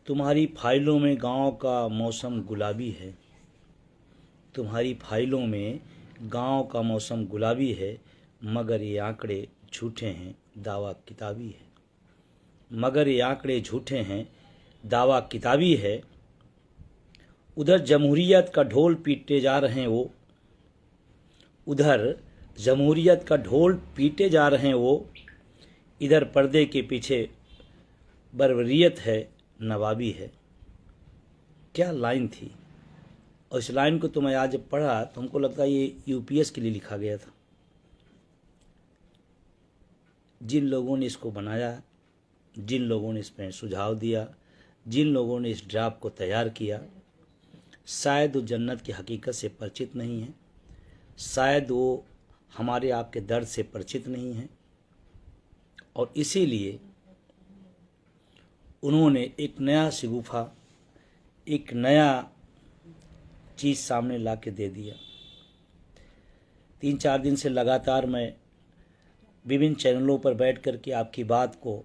तुम्हारी फाइलों में गांव का मौसम गुलाबी है। तुम्हारी फाइलों में गांव का मौसम गुलाबी है, मगर ये आंकड़े झूठे हैं, दावा किताबी है। मगर ये आंकड़े झूठे हैं, दावा किताबी है। उधर जमहूरियत का ढोल पीटे जा रहे हैं वो, उधर जमहूरियत का ढोल पीटे जा रहे हैं वो, इधर पर्दे के पीछे बर्बरियत है, नवाबी है। क्या लाइन थी। और इस लाइन को तो मैं आज जब पढ़ा तो हमको लगता है ये यूपीएस के लिए लिखा गया था। जिन लोगों ने इसको बनाया, जिन लोगों ने इसमें सुझाव दिया, जिन लोगों ने इस ड्राफ्ट को तैयार किया, शायद वो जन्नत की हकीकत से परिचित नहीं है, शायद वो हमारे आपके दर्द से परिचित नहीं है, और इसीलिए उन्होंने एक नया शिगुफा, एक नया चीज़ सामने ला के दे दिया। 3-4 दिन से लगातार मैं विभिन्न चैनलों पर बैठ कर के आपकी बात को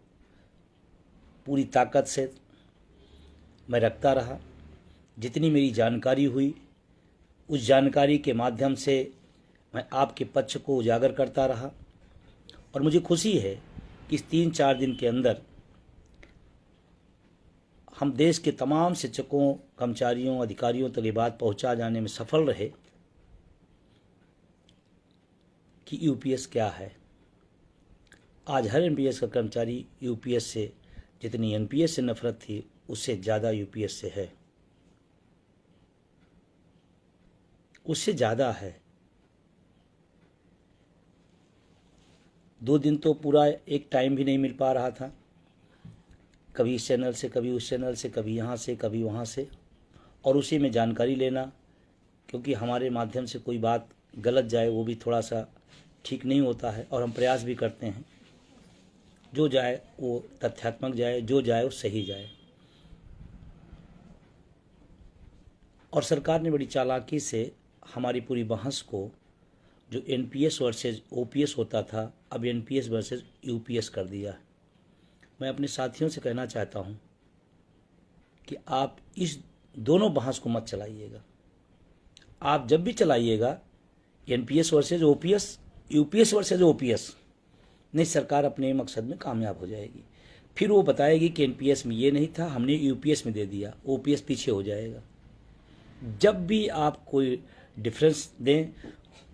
पूरी ताकत से मैं रखता रहा। जितनी मेरी जानकारी हुई, उस जानकारी के माध्यम से मैं आपके पक्ष को उजागर करता रहा। और मुझे खुशी है कि इस 3-4 दिन के अंदर हम देश के तमाम शिक्षकों, कर्मचारियों, अधिकारियों तक ये बात पहुंचा जाने में सफल रहे कि यूपीएस क्या है। आज हर एनपीएस का कर्मचारी यूपीएस से, जितनी एनपीएस से नफरत थी, उससे ज़्यादा यूपीएस से है, उससे ज़्यादा है। 2 दिन तो पूरा एक टाइम भी नहीं मिल पा रहा था, कभी इस चैनल से, कभी उस चैनल से, कभी यहाँ से, कभी वहाँ से, और उसी में जानकारी लेना, क्योंकि हमारे माध्यम से कोई बात गलत जाए वो भी थोड़ा सा ठीक नहीं होता है। और हम प्रयास भी करते हैं जो जाए वो तथ्यात्मक जाए, जो जाए वो सही जाए। और सरकार ने बड़ी चालाकी से हमारी पूरी बहस को, जो एनपीएस वर्सेस ओपीएस होता था, अब एनपीएस वर्सेस यूपीएस कर दिया है। मैं अपने साथियों से कहना चाहता हूं कि आप इस दोनों बहस को मत चलाइएगा। आप जब भी चलाइएगा NPS versus OPS, UPS versus OPS, नहीं, सरकार अपने मकसद में कामयाब हो जाएगी। फिर वो बताएगी कि एनपीएस में ये नहीं था, हमने यूपीएस में दे दिया, ओपीएस पीछे हो जाएगा। जब भी आप कोई डिफरेंस दें,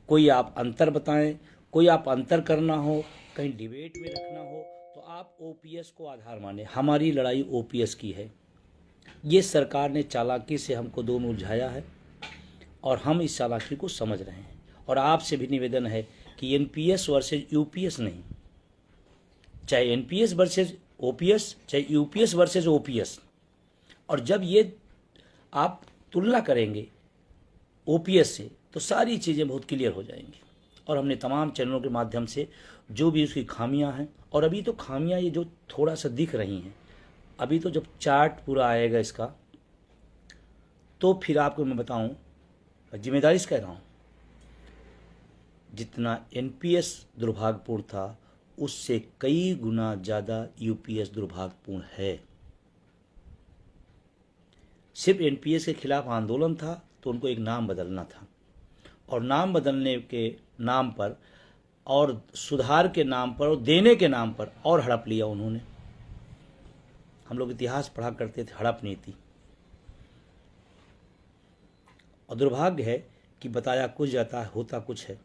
कोई आप अंतर बताएं, कोई आप अंतर करना हो, कहीं डिबेट में रखना हो, तो आप ओपीएस को आधार माने। हमारी लड़ाई ओपीएस की है। ये सरकार ने चालाकी से हमको दोनों उलझाया है और हम इस चालाकी को समझ रहे हैं। और आपसे भी निवेदन है कि एनपीएस वर्सेज यूपीएस नहीं, चाहे एनपीएस वर्सेज ओपीएस, चाहे यूपीएस वर्सेज ओपीएस। और जब ये आप तुलना करेंगे ओपीएस से, तो सारी चीज़ें बहुत क्लियर हो जाएंगी। और हमने तमाम चैनलों के माध्यम से जो भी उसकी खामियां हैं, और अभी तो खामियां ये जो थोड़ा सा दिख रही हैं, अभी तो जब चार्ट पूरा आएगा इसका, तो फिर आपको मैं बताऊं, जिम्मेदारी से कह रहा हूं, जितना एनपीएस दुर्भाग्यपूर्ण था, उससे कई गुना ज़्यादा यूपीएस दुर्भाग्यपूर्ण है। सिर्फ एनपीएस के खिलाफ आंदोलन था तो उनको एक नाम बदलना था, और नाम बदलने के नाम पर और सुधार के नाम पर और देने के नाम पर और हड़प लिया उन्होंने। हम लोग इतिहास पढ़ा करते थे, हड़प नीति। और दुर्भाग्य है कि बताया कुछ जाता है, होता कुछ है।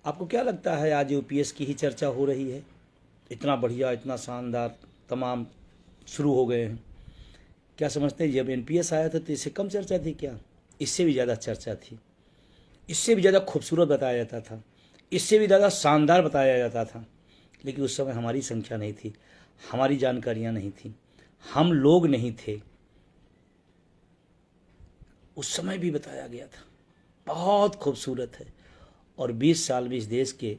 आपको क्या लगता है आज यूपीएस की ही चर्चा हो रही है? इतना बढ़िया, इतना शानदार, तमाम शुरू हो गए हैं। क्या समझते हैं जब एनपीएस आया था तो इससे कम चर्चा थी क्या? इससे भी ज़्यादा चर्चा थी, इससे भी ज़्यादा खूबसूरत बताया जाता था, इससे भी ज़्यादा शानदार बताया जाता था। लेकिन उस समय हमारी संख्या नहीं थी, हमारी जानकारियाँ नहीं थी, हम लोग नहीं थे। उस समय भी बताया गया था, बहुत खूबसूरत है। और 20 साल में इस देश के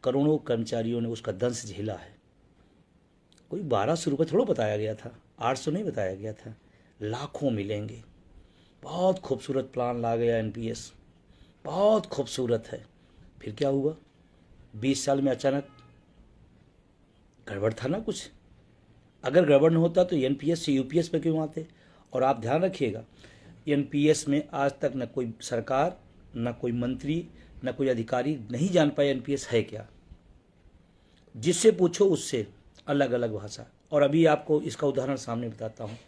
करोड़ों कर्मचारियों ने उसका दंश झेला है। कोई 1200 रुपये थोड़ा बताया गया था, 800 नहीं बताया गया था, लाखों मिलेंगे। बहुत खूबसूरत प्लान ला गया एनपीएस, बहुत खूबसूरत है। फिर क्या हुआ? 20 साल में अचानक गड़बड़ था ना कुछ, अगर गड़बड़ न होता तो एनपीएस से यूपीएस पे क्यों आते। और आप ध्यान रखिएगा, एनपीएस में आज तक न कोई सरकार, न कोई मंत्री, न कोई अधिकारी नहीं जान पाए एनपीएस है क्या। जिससे पूछो उससे अलग अलग भाषा। और अभी आपको इसका उदाहरण सामने बताता हूँ।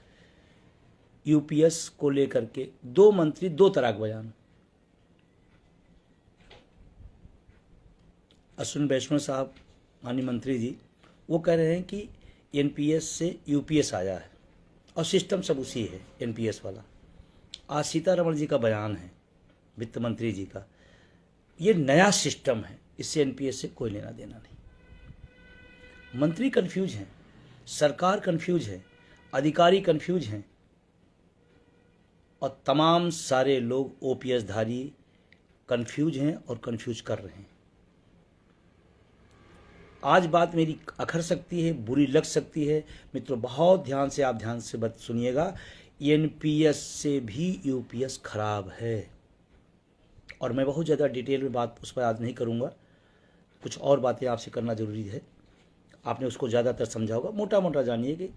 यूपीएस को लेकर के दो मंत्री दो तरह के बयान। अश्विन वैष्णव साहब माननीय मंत्री जी, वो कह रहे हैं कि एनपीएस से यूपीएस आया है और सिस्टम सब उसी है एनपीएस वाला। आज सीतारमण जी का बयान है, वित्त मंत्री जी का, ये नया सिस्टम है, इससे एनपीएस से कोई लेना देना नहीं। मंत्री कंफ्यूज हैं, सरकार कंफ्यूज है, अधिकारी कंफ्यूज हैं और तमाम सारे लोग ओपीएस धारी कंफ्यूज हैं और कंफ्यूज कर रहे हैं। आज बात मेरी अखर सकती है, बुरी लग सकती है मित्रों, बहुत ध्यान से आप ध्यान से बात सुनिएगा। एनपीएस से भी यूपीएस खराब है और मैं बहुत ज़्यादा डिटेल में बात उस पर आज नहीं करूँगा। कुछ और बातें आपसे करना ज़रूरी है, आपने उसको ज़्यादातर समझा होगा। मोटा मोटा जानिए कि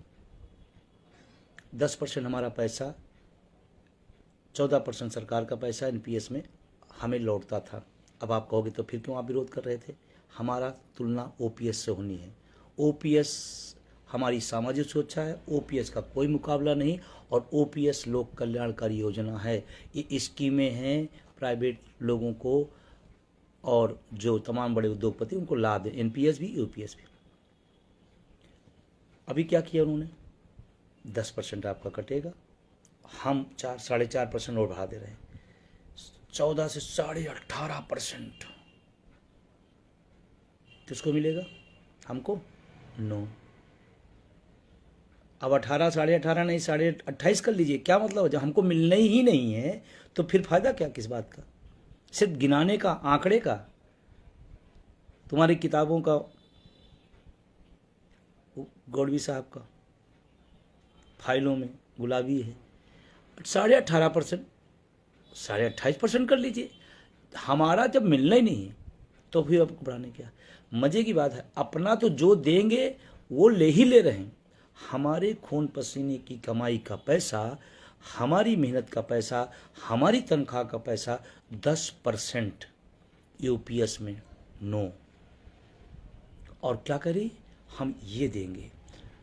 10% हमारा पैसा, 14% सरकार का पैसा एनपीएस में हमें लौटता था। अब आप कहोगे तो फिर क्यों आप विरोध कर रहे थे। हमारा तुलना ओपीएस से होनी है। ओपीएस हमारी सामाजिक सुरक्षा है, ओपीएस का कोई मुकाबला नहीं। और ओपीएस लोक कल्याणकारी योजना है, ये स्कीमें हैं प्राइवेट लोगों को और जो तमाम बड़े उद्योगपति उनको लाभ दें, एनपीएस भी यूपीएस भी। अभी क्या किया उन्होंने, 10% आपका कटेगा, हम 4-4.5% और बढ़ा दे रहे हैं, 14 से 18.5%। किसको मिलेगा, हमको, नो। अब 18, 18.5 नहीं 28.5 कर लीजिए, क्या मतलब, जब हमको मिलना ही नहीं है तो फिर फायदा क्या किस बात का, सिर्फ गिनाने का, आंकड़े का। तुम्हारी किताबों का, गौड़वी साहब का फाइलों में गुलाबी है, 18.5%, 28.5% कर लीजिए। हमारा जब मिलना ही नहीं है तो फिर अब घबराने क्या। मज़े की बात है, अपना तो जो देंगे वो ले ही ले रहे हैं। हमारे खून पसीने की कमाई का पैसा, हमारी मेहनत का पैसा, हमारी तनख्वाह का पैसा 10% यूपीएस में नो। और क्या करें, हम ये देंगे,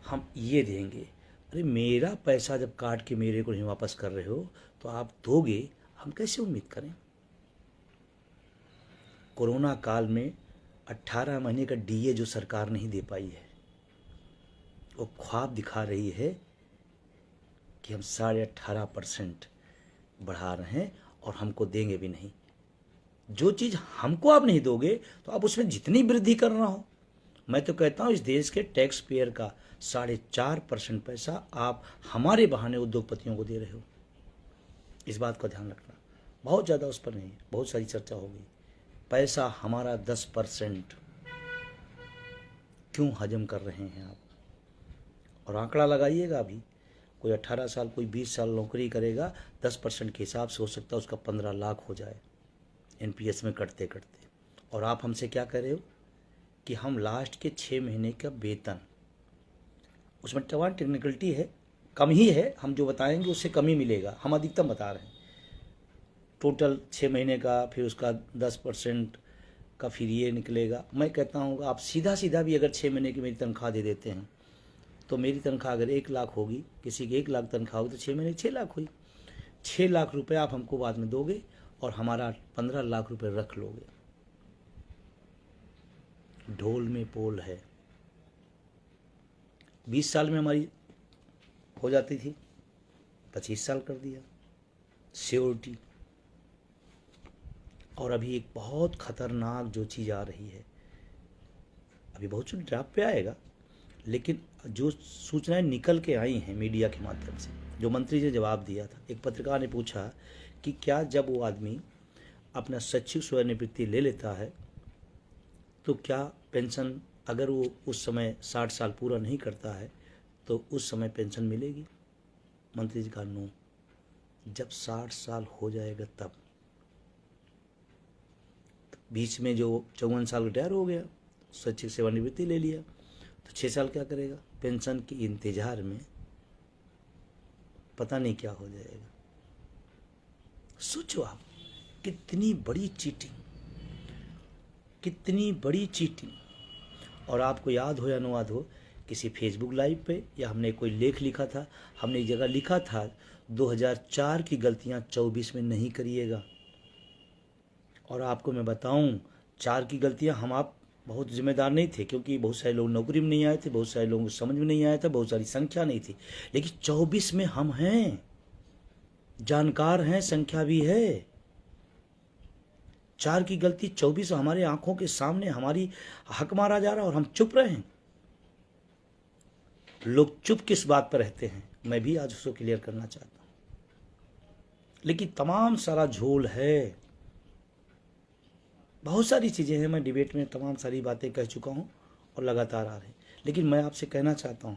हम ये देंगे। अरे मेरा पैसा जब काट के मेरे को नहीं वापस कर रहे हो तो आप दोगे, हम कैसे उम्मीद करें। कोरोना काल में 18 महीने का डीए जो सरकार नहीं दे पाई है, वो ख्वाब दिखा रही है कि हम 18.5% बढ़ा रहे हैं और हमको देंगे भी नहीं। जो चीज़ हमको आप नहीं दोगे तो आप उसमें जितनी वृद्धि करना हो, मैं तो कहता हूँ इस देश के टैक्स पेयर का 4.5% पैसा आप हमारे बहाने उद्योगपतियों को दे रहे हो। इस बात का ध्यान रखना, बहुत ज़्यादा उस पर नहीं, बहुत सारी चर्चा हो गई। पैसा हमारा 10% क्यों हजम कर रहे हैं आप। और आंकड़ा लगाइएगा, अभी कोई 18 साल, कोई 20 साल नौकरी करेगा, 10% के हिसाब से हो सकता है उसका 15 लाख हो जाए एनपीएस में कटते कटते। और आप हमसे क्या कह रहे हो कि हम लास्ट के 6 महीने का वेतन, उसमें तमाम टेक्निकलिटी है, कम ही है, हम जो बताएंगे उससे कम ही मिलेगा, हम अधिकतम बता रहे हैं। टोटल 6 महीने का, फिर उसका 10% का फिर ये निकलेगा। मैं कहता हूँ आप सीधा सीधा भी अगर 6 महीने की मेरी तनख्वाह दे देते हैं तो मेरी तनख्वाह अगर 1 लाख होगी, किसी की 1 लाख तनख्वाह होगी तो 6 महीने 6 लाख हुई। 6 लाख रुपए आप हमको बाद में दोगे और हमारा 15 लाख रुपए रख लोगे। ढोल में पोल है। 20 साल में हमारी हो जाती थी, 25 साल कर दिया सियोरिटी। और अभी एक बहुत खतरनाक जो चीज़ आ रही है, अभी बहुत कुछ ड्राफ्ट पे आएगा, लेकिन जो सूचनाएं निकल के आई हैं मीडिया के माध्यम से, जो मंत्री जी ने जवाब दिया था, एक पत्रकार ने पूछा कि क्या जब वो आदमी अपना सचिव सेवानिवृत्ति ले लेता है तो क्या पेंशन, अगर वो उस समय 60 साल पूरा नहीं करता है तो उस समय पेंशन मिलेगी। मंत्री जी का नो, जब 60 साल हो जाएगा तब। बीच में जो 54 साल रिटायर हो गया, सचिव सेवानिवृत्ति ले लिया, तो 6 साल क्या करेगा? पेंशन के इंतजार में पता नहीं क्या हो जाएगा। सोचो आप, कितनी बड़ी चीटिंग, कितनी बड़ी चीटिंग। और आपको याद हो या न याद हो, किसी फेसबुक लाइव पे या हमने कोई लेख लिखा था, हमने एक जगह लिखा था 2004 की गलतियां 24 में नहीं करिएगा। और आपको मैं बताऊं, 4 की गलतियां हम आप बहुत जिम्मेदार नहीं थे, क्योंकि बहुत सारे लोग नौकरी में नहीं आए थे, बहुत सारे लोगों को समझ में नहीं आया था, बहुत सारी संख्या नहीं थी। लेकिन 24 में हम हैं, जानकार हैं, संख्या भी है। 4 की गलती 24 हमारे आंखों के सामने हमारी हक मारा जा रहा है और हम चुप रहे हैं। लोग चुप किस बात पर रहते हैं, मैं भी आज उसको क्लियर करना चाहता हूं। लेकिन तमाम सारा झोल है, बहुत सारी चीजें हैं, मैं डिबेट में तमाम सारी बातें कह चुका हूं और लगातार आ रहे हैं। लेकिन मैं आपसे कहना चाहता हूं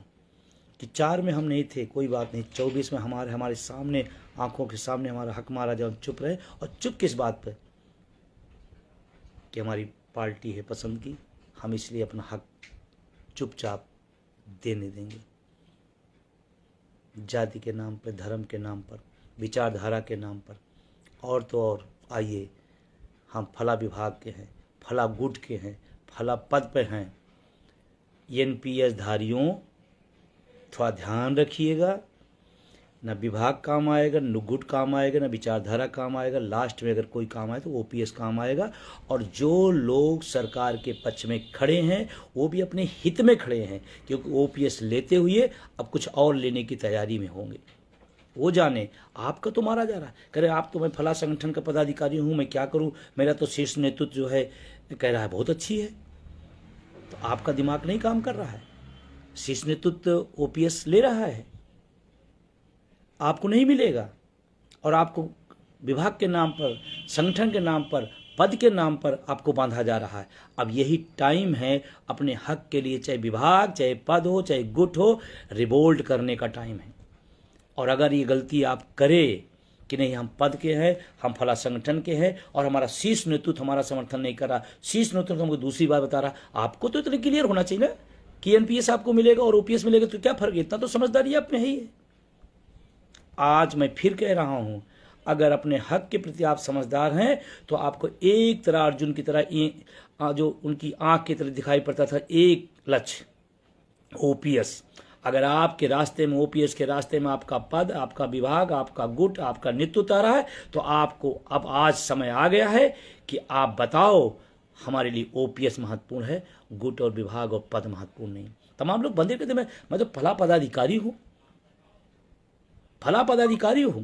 कि 4 में हम नहीं थे, कोई बात नहीं, 24 में हमारे सामने, आंखों के सामने हमारा हक मारा जाए, हम चुप रहे। और चुप किस बात पर? कि हमारी पार्टी है पसंद की, हम इसलिए अपना हक चुपचाप देने देंगे। जाति के नाम पर, धर्म के नाम पर, विचारधारा के नाम पर, और तो और आइए, हम फला विभाग के हैं, फला गुट के हैं, फला पद पे हैं। एनपीएस धारियों, थोड़ा ध्यान रखिएगा, न विभाग काम आएगा, न गुट काम आएगा, न विचारधारा काम आएगा। लास्ट में अगर कोई काम आए तो ओपीएस काम आएगा। और जो लोग सरकार के पक्ष में खड़े हैं वो भी अपने हित में खड़े हैं, क्योंकि ओपीएस लेते हुए अब कुछ और लेने की तैयारी में होंगे। वो जाने, आपका तो मारा जा रहा है, कह रहे आप तो, मैं फला संगठन का पदाधिकारी हूँ, मैं क्या करूँ, मेरा तो शीर्ष नेतृत्व जो है कह रहा है बहुत अच्छी है। तो आपका दिमाग नहीं काम कर रहा है। शीर्ष नेतृत्व ओपीएस ले रहा है, आपको नहीं मिलेगा। और आपको विभाग के नाम पर, संगठन के नाम पर, पद के नाम पर आपको बांधा जा रहा है। अब यही टाइम है अपने हक के लिए, चाहे विभाग, चाहे पद हो, चाहे गुट हो, रिवोल्ट करने का टाइम है। और अगर ये गलती आप करें कि नहीं हम पद के हैं, हम फला संगठन के हैं और हमारा शीर्ष नेतृत्व हमारा समर्थन नहीं कर रहा, शीर्ष नेतृत्व हमको दूसरी बात बता रहा, आपको तो इतना क्लियर होना चाहिए ना कि एनपीएस आपको मिलेगा और ओपीएस मिलेगा, तो क्या फर्क है? इतना तो समझदारी आप में ही है। आज मैं फिर कह रहा हूं, अगर अपने हक के प्रति आप समझदार हैं तो आपको एक तरह, अर्जुन की तरह, जो उनकी आंख की तरह दिखाई पड़ता था, एक लक्ष्य ओपीएस। अगर आपके रास्ते में, ओपीएस के रास्ते में आपका पद, आपका विभाग, आपका गुट, आपका नेतृत्व आ रहा है, तो आपको अब आज समय आ गया है कि आप बताओ, हमारे लिए ओपीएस महत्वपूर्ण है, गुट और विभाग और पद महत्वपूर्ण नहीं। तमाम लोग बंदे कहते मैं तो फला पदाधिकारी हूं, फला पदाधिकारी हूं।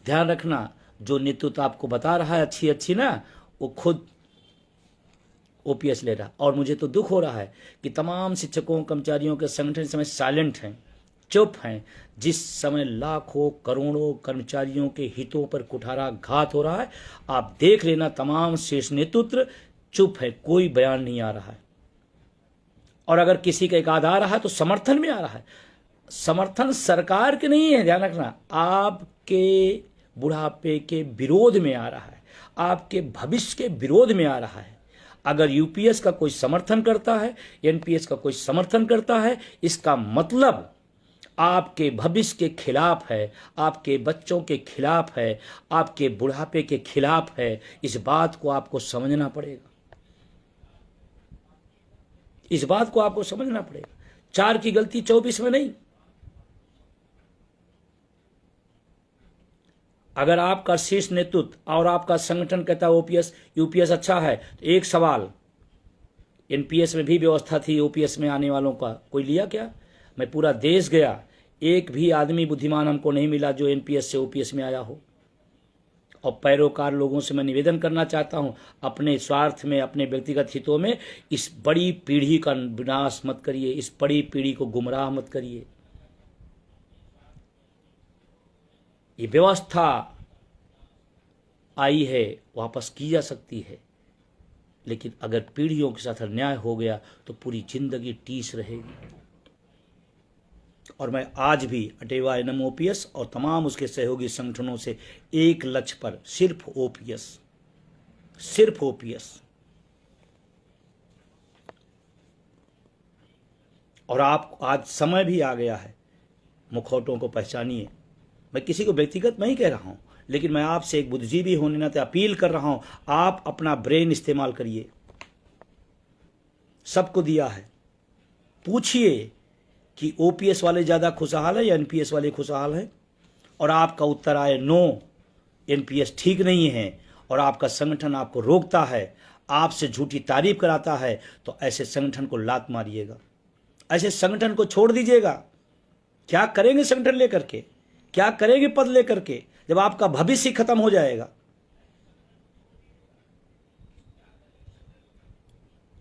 ध्यान रखना, जो नेतृत्व आपको बता रहा है अच्छी अच्छी ना, वो खुद ओपीएस ले रहा। और मुझे तो दुख हो रहा है कि तमाम शिक्षकों, कर्मचारियों के संगठन इस समय साइलेंट हैं, चुप हैं। जिस समय लाखों करोड़ों कर्मचारियों के हितों पर कुठाराघात हो रहा है, आप देख लेना, तमाम शीर्ष नेतृत्व चुप है, कोई बयान नहीं आ रहा है। और अगर किसी का एक आध आ रहा है तो समर्थन में आ रहा है। समर्थन सरकार के नहीं है, ध्यान रखना, आपके बुढ़ापे के विरोध में आ रहा है, आपके भविष्य के विरोध में आ रहा है। अगर यूपीएस का कोई समर्थन करता है, एनपीएस का कोई समर्थन करता है, इसका मतलब आपके भविष्य के खिलाफ है, आपके बच्चों के खिलाफ है, आपके बुढ़ापे के खिलाफ है। इस बात को आपको समझना पड़ेगा, इस बात को आपको समझना पड़ेगा। 4 की गलती 24 में नहीं। अगर आपका शीर्ष नेतृत्व और आपका संगठन कहता है ओपीएस यूपीएस अच्छा है, तो एक सवाल, एनपीएस में भी व्यवस्था थी ओपीएस में आने वालों का, कोई लिया क्या? मैं पूरा देश गया, एक भी आदमी बुद्धिमान हमको नहीं मिला जो एनपीएस से ओपीएस में आया हो। और पैरोकार लोगों से मैं निवेदन करना चाहता हूं, अपने स्वार्थ में, अपने व्यक्तिगत हितों में इस बड़ी पीढ़ी का विनाश मत करिए, इस बड़ी पीढ़ी को गुमराह मत करिए। ये व्यवस्था आई है, वापस की जा सकती है, लेकिन अगर पीढ़ियों के साथ अन्याय हो गया तो पूरी जिंदगी टीस रहेगी। और मैं आज भी अटेवा एनएम ओपीएस और तमाम उसके सहयोगी संगठनों से एक लक्ष्य पर, सिर्फ ओपीएस, सिर्फ ओपीएस। और आप आज समय भी आ गया है, मुखौटों को पहचानिए। मैं किसी को व्यक्तिगत नहीं कह रहा हूं, लेकिन मैं आपसे एक बुद्धिजीवी होने नाते अपील कर रहा हूं, आप अपना ब्रेन इस्तेमाल करिए। सबको दिया है, पूछिए कि ओपीएस वाले ज़्यादा खुशहाल है या एनपीएस वाले खुशहाल है, और आपका उत्तर आए नो, एनपीएस ठीक नहीं है और आपका संगठन आपको रोकता है, आपसे झूठी तारीफ कराता है, तो ऐसे संगठन को लात मारिएगा, ऐसे संगठन को छोड़ दीजिएगा। क्या करेंगे संगठन लेकर के, क्या करेंगे पद लेकर के, जब आपका भविष्य खत्म हो जाएगा।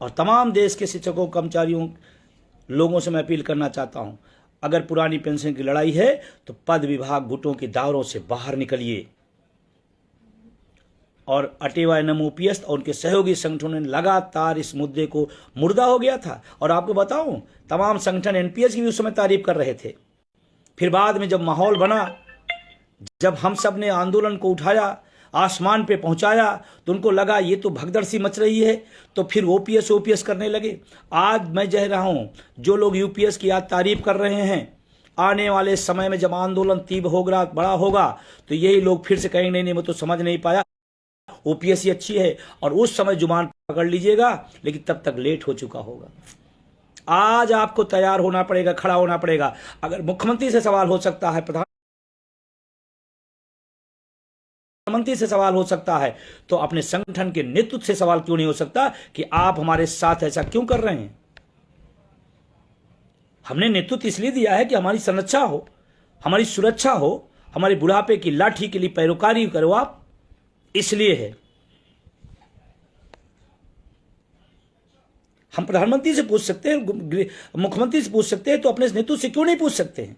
और तमाम देश के शिक्षकों, कर्मचारियों, लोगों से मैं अपील करना चाहता हूं, अगर पुरानी पेंशन की लड़ाई है तो पद विभाग गुटों के दायरों से बाहर निकलिए। और अटेवा एनएमओपीएस और उनके सहयोगी संगठनों ने लगातार इस मुद्दे को, मुर्दा हो गया था। और आपको बताऊं, तमाम संगठन एनपीएस की भी उस समय तारीफ कर रहे थे। फिर बाद में जब माहौल बना, जब हम सब ने आंदोलन को उठाया, आसमान पे पहुंचाया, तो उनको लगा ये तो भगदड़ सी मच रही है, तो फिर ओपीएस करने लगे। आज मैं कह रहा हूं, जो लोग यूपीएस की आज तारीफ कर रहे हैं, आने वाले समय में जब आंदोलन तीव्र होगा, बड़ा होगा, तो यही लोग फिर से कहेंगे नहीं नहीं, मैं तो समझ नहीं पाया, ओपीएस ही अच्छी है, और उस समय जुबान पकड़ लीजिएगा, लेकिन तब तक लेट हो चुका होगा। आज आपको तैयार होना पड़ेगा, खड़ा होना पड़ेगा। अगर मुख्यमंत्री से सवाल हो सकता है, प्रधानमंत्री से सवाल हो सकता है, तो अपने संगठन के नेतृत्व से सवाल क्यों नहीं हो सकता कि आप हमारे साथ ऐसा क्यों कर रहे हैं। हमने नेतृत्व इसलिए दिया है कि हमारी संरक्षा हो, हमारी सुरक्षा हो, हमारे बुढ़ापे की लाठी के लिए पैरोकारी करो आप, इसलिए है। हम प्रधानमंत्री से पूछ सकते हैं, मुख्यमंत्री से पूछ सकते हैं, तो अपने नेतृत्व से क्यों नहीं पूछ सकते हैं।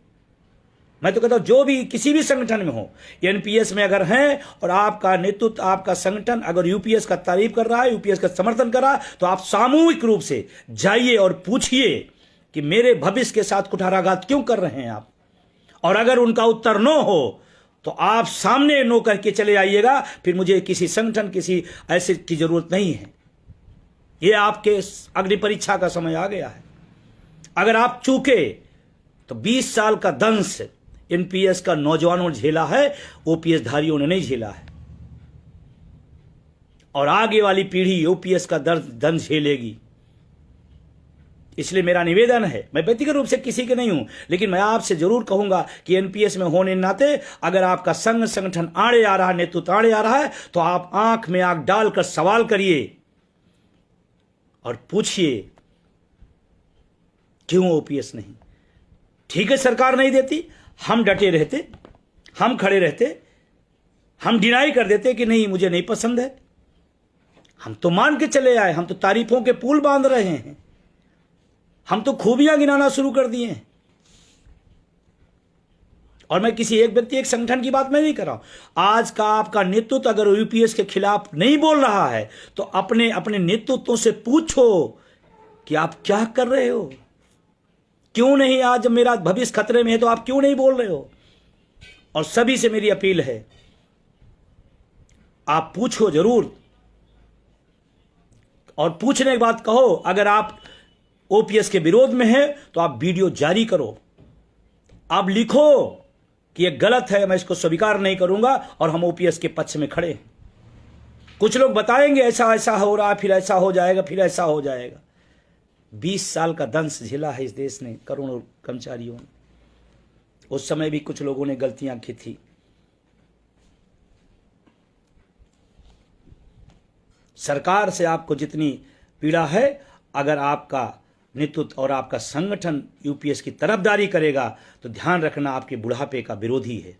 मैं तो कहता हूं, जो भी किसी भी संगठन में हो, एनपीएस में अगर हैं और आपका नेतृत्व, आपका संगठन अगर यूपीएस का तारीफ कर रहा है, यूपीएस का समर्थन कर रहा है, तो आप सामूहिक रूप से जाइए और पूछिए कि मेरे भविष्य के साथ कुठाराघात क्यों कर रहे हैं आप। और अगर उनका उत्तर नो हो, तो आप सामने नो करके चले आइएगा। फिर मुझे किसी संगठन, किसी ऐसे की जरूरत नहीं है। ये आपके अग्नि परीक्षा का समय आ गया है। अगर आप चूके तो 20 साल का दंश एनपीएस का नौजवानों ने झेला है, ओपीएस धारियों ने नहीं झेला है। और आगे वाली पीढ़ी ओपीएस का दंश झेलेगी। इसलिए मेरा निवेदन है, मैं व्यक्तिगत रूप से किसी के नहीं हूं, लेकिन मैं आपसे जरूर कहूंगा कि एनपीएस में होने नाते अगर आपका संगठन आड़े आ रहा है, नेतृत्व आड़े आ रहा है, तो आप आंख में आंख डालकर सवाल करिए और पूछिए क्यों ओपीएस नहीं। ठीक है, सरकार नहीं देती, हम डटे रहते, हम खड़े रहते, हम डिनाई कर देते कि नहीं मुझे नहीं पसंद है। हम तो मान के चले आए, हम तो तारीफों के पुल बांध रहे हैं, हम तो खूबियां गिनाना शुरू कर दिए हैं। और मैं किसी एक व्यक्ति, एक संगठन की बात मैं नहीं कर रहा हूं। आज का आपका नेतृत्व अगर यूपीएस के खिलाफ नहीं बोल रहा है, तो अपने अपने नेतृत्वों से पूछो कि आप क्या कर रहे हो, क्यों नहीं। आज मेरा भविष्य खतरे में है, तो आप क्यों नहीं बोल रहे हो। और सभी से मेरी अपील है, आप पूछो जरूर, और पूछने के बाद कहो। अगर आप ओपीएस के विरोध में है, तो आप वीडियो जारी करो, आप लिखो कि यह गलत है, मैं इसको स्वीकार नहीं करूंगा, और हम ओपीएस के पक्ष में खड़े हैं। कुछ लोग बताएंगे ऐसा ऐसा हो रहा है, फिर ऐसा हो जाएगा, फिर ऐसा हो जाएगा। 20 साल का दंश झेला है इस देश ने, करोड़ों कर्मचारियों ने। उस समय भी कुछ लोगों ने गलतियां की थी। सरकार से आपको जितनी पीड़ा है, अगर आपका नेतृत्व और आपका संगठन यूपीएस की तरफदारी करेगा, तो ध्यान रखना आपके बुढ़ापे का विरोधी है,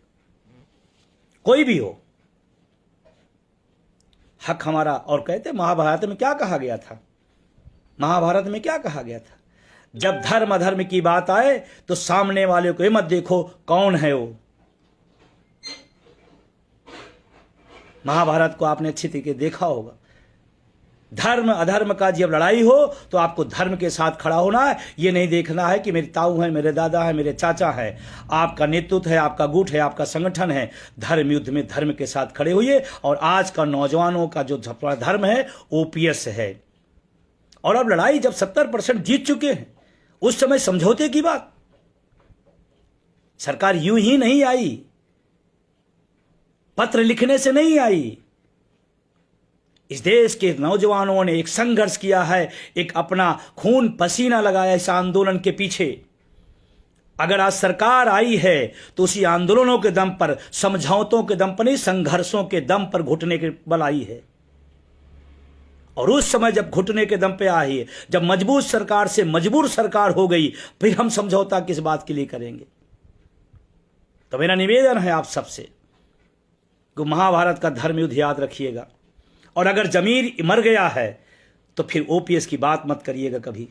कोई भी हो। हक हमारा। और कहते महाभारत में क्या कहा गया था, महाभारत में क्या कहा गया था, जब धर्म अधर्म की बात आए तो सामने वाले को मत देखो कौन है वो। महाभारत को आपने अच्छी तरीके देखा होगा। धर्म अधर्म का जब लड़ाई हो, तो आपको धर्म के साथ खड़ा होना है। ये नहीं देखना है कि मेरे ताऊ है, मेरे दादा है, मेरे चाचा है। आपका नेतृत्व है, आपका गुट है, आपका संगठन है। धर्म युद्ध में धर्म के साथ खड़े होइए। और आज का नौजवानों का जो धर्म है ओपीएस है। और अब लड़ाई जब 70% जीत चुके हैं, उस समय समझौते की बात। सरकार यूं ही नहीं आई, पत्र लिखने से नहीं आई। इस देश के नौजवानों ने एक संघर्ष किया है, एक अपना खून पसीना लगाया इस आंदोलन के पीछे। अगर आज सरकार आई है तो उसी आंदोलनों के दम पर, समझौतों के दम पर नहीं, संघर्षों के दम पर, घुटने के बल आई है। और उस समय जब घुटने के दम पे आई है, जब मजबूत सरकार से मजबूर सरकार हो गई, फिर हम समझौता किस बात के लिए करेंगे। तो मेरा निवेदन है आप सबसे कि महाभारत का धर्म युद्ध याद रखिएगा, और अगर जमीर मर गया है तो फिर ओपीएस की बात मत करिएगा कभी।